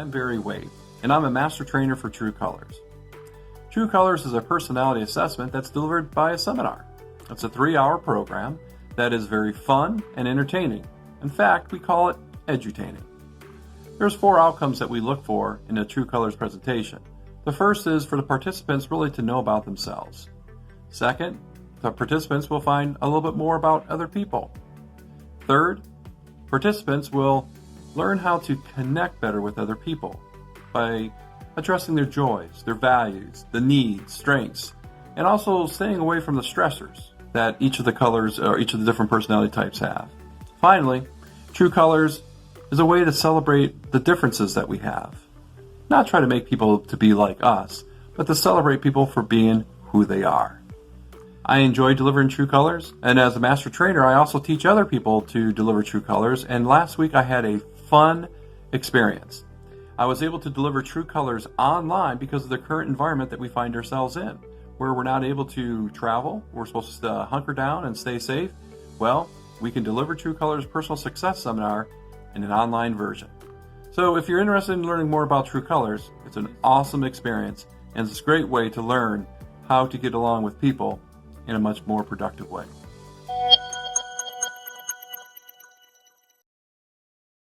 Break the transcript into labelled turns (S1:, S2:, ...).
S1: I'm Waite, and I'm a master trainer for True Colors. True Colors is a personality assessment that's delivered by a seminar. It's a 3-hour program that is very fun and entertaining. In fact, we call it edutaining. There's 4 outcomes that we look for in a True Colors presentation. The first is for the participants really to know about themselves. Second, the participants will find a little bit more about other people. Third, participants will learn how to connect better with other people by addressing their joys, their values, the needs, strengths, and also staying away from the stressors that each of the colors or each of the different personality types have. Finally, True Colors is a way to celebrate the differences that we have. Not try to make people to be like us, but to celebrate people for being who they are. I enjoy delivering True Colors, and as a master trainer, I also teach other people to deliver True Colors, and last week I had a fun experience. I was able to deliver True Colors online because of the current environment that we find ourselves in, where we're not able to travel, we're supposed to hunker down and stay safe. Well, we can deliver True Colors Personal Success Seminar in an online version. So if you're interested in learning more about True Colors, it's an awesome experience, and it's a great way to learn how to get along with people in a much more productive way.